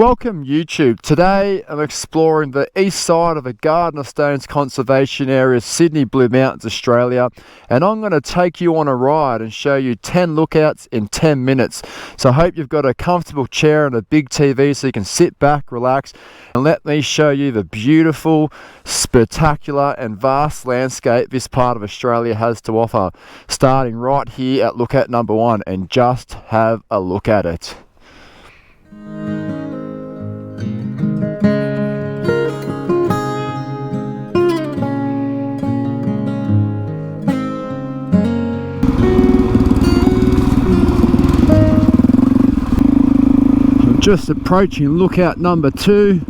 Welcome YouTube. Today I'm exploring the east side of the Garden of Stones Conservation Area, Sydney Blue Mountains, Australia, and I'm going to take you on a ride and show you 10 lookouts in 10 minutes. So I hope you've got a comfortable chair and a big TV so you can sit back, relax, and let me show you the beautiful, spectacular and vast landscape this part of Australia has to offer, starting right here at lookout number 1, and just have a look at it. Just approaching lookout number 2.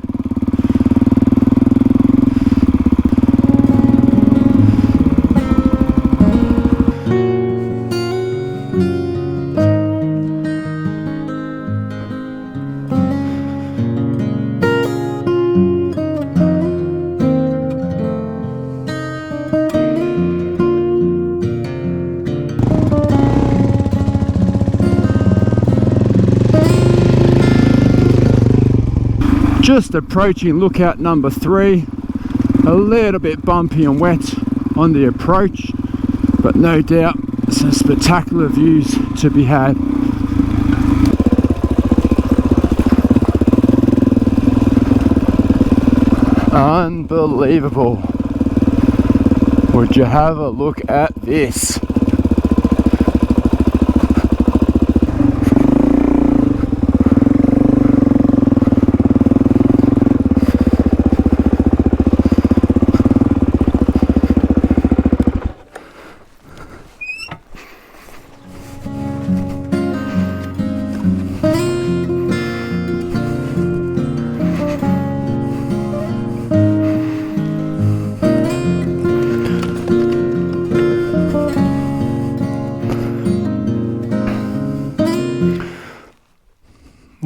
Just approaching lookout number 3, a little bit bumpy and wet on the approach, but no doubt some spectacular views to be had. Unbelievable. Would you have a look at this?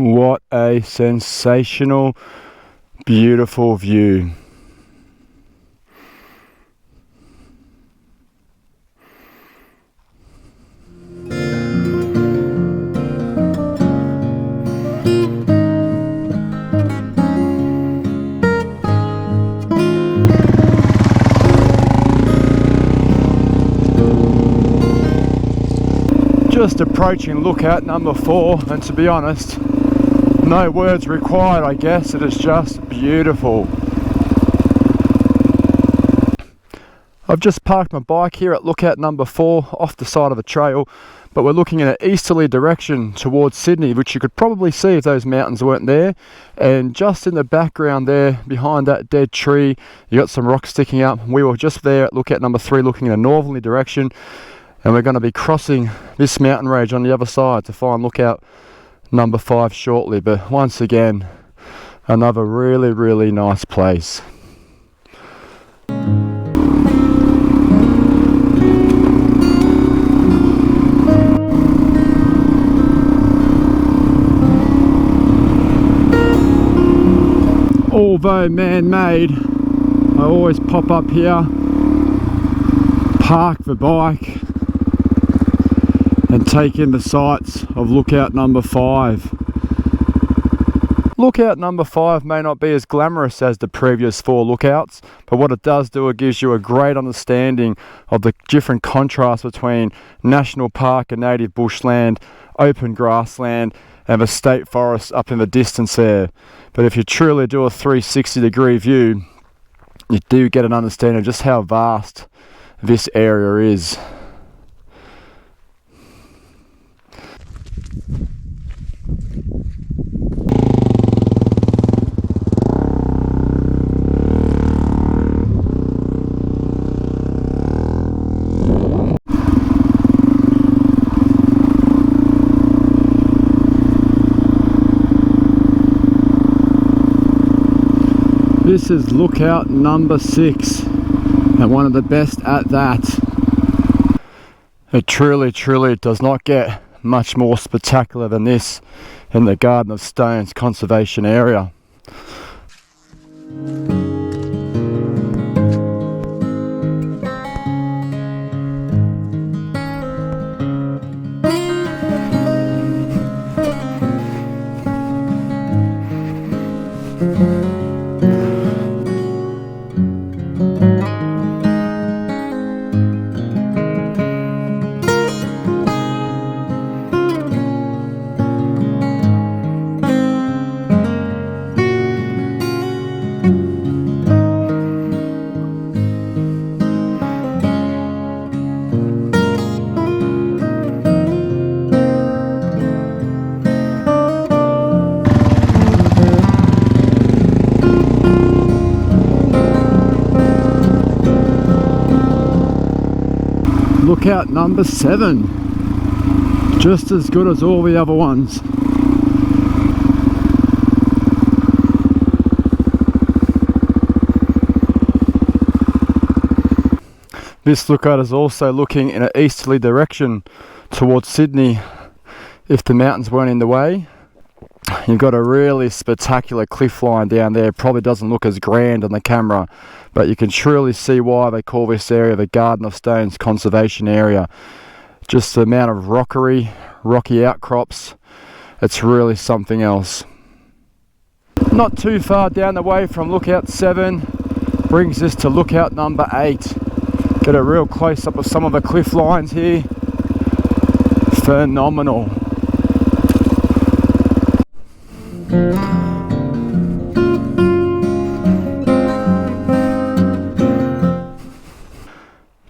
What a sensational, beautiful view. Just approaching lookout number 4, and to be honest, no words required, I guess. It is just beautiful. I've just parked my bike here at lookout number 4 off the side of a trail, but we're looking in an easterly direction towards Sydney, which you could probably see if those mountains weren't there. And just in the background there, behind that dead tree, you got some rocks sticking up. We were just there at lookout number 3 looking in a northerly direction, and we're going to be crossing this mountain range on the other side to find lookout number 5 shortly. But once again, another really nice place. Although man-made, I always pop up here, park the bike, and take in the sights of lookout number 5. Lookout number 5 may not be as glamorous as the previous 4 lookouts, but what it does do, it gives you a great understanding of the different contrasts between national park and native bushland, open grassland, and the state forest up in the distance there. But if you truly do a 360-degree view, you do get an understanding of just how vast this area is. This is lookout number 6, and one of the best at that. It truly does not get much more spectacular than this in the Garden of Stones Conservation Area. lookout number 7. Just as good as all the other ones. This lookout is also looking in an easterly direction towards Sydney if the mountains weren't in the way. You've got a really spectacular cliff line down there. Probably doesn't look as grand on the camera, but you can truly see why they call this area the Garden of Stones Conservation Area. Just the amount of rocky outcrops, it's really something else. Not too far down the way from lookout 7 brings us to lookout number 8. Get a real close up of some of the cliff lines here. Phenomenal.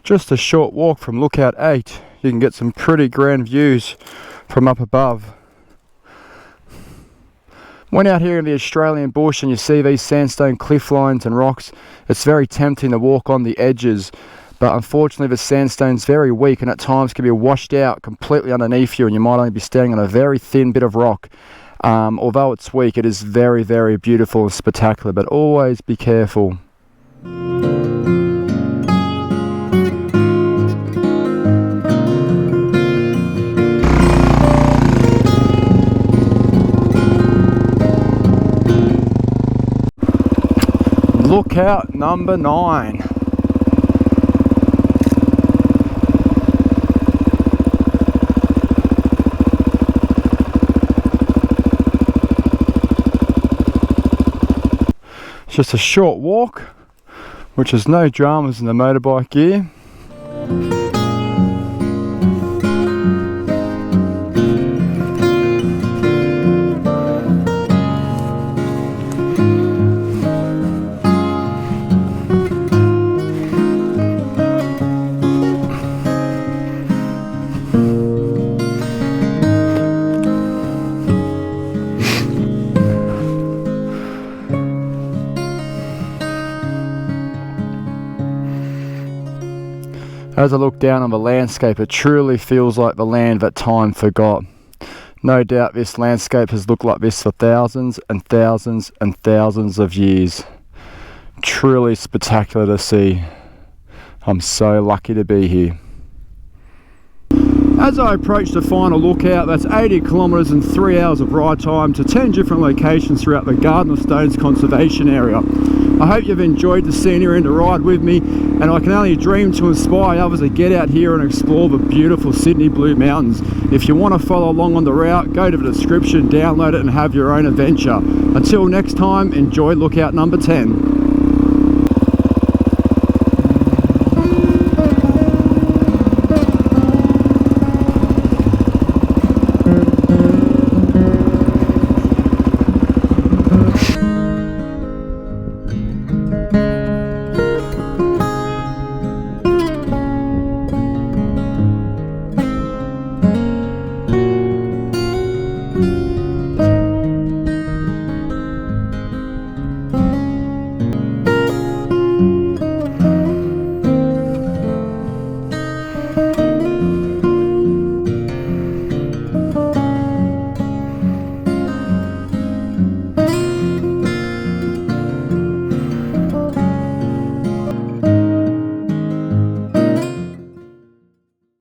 Just a short walk from lookout 8, you can get some pretty grand views from up above. When out here in the Australian bush and you see these sandstone cliff lines and rocks, it's very tempting to walk on the edges, but unfortunately the sandstone's very weak and at times can be washed out completely underneath you, and you might only be standing on a very thin bit of rock. Although it's weak, it is very, very beautiful and spectacular, but always be careful. Lookout number 9. Just a short walk, which is no dramas in the motorbike gear. As I look down on the landscape, it truly feels like the land that time forgot. No doubt this landscape has looked like this for thousands and thousands and thousands of years. Truly spectacular to see. I'm so lucky to be here. As I approach the final lookout, that's 80 kilometres and 3 hours of ride time to 10 different locations throughout the Garden of Stones Conservation Area. I hope you've enjoyed the scenery and the ride with me, and I can only dream to inspire others to get out here and explore the beautiful Sydney Blue Mountains. If you want to follow along on the route, go to the description, download it and have your own adventure. Until next time, enjoy lookout number 10.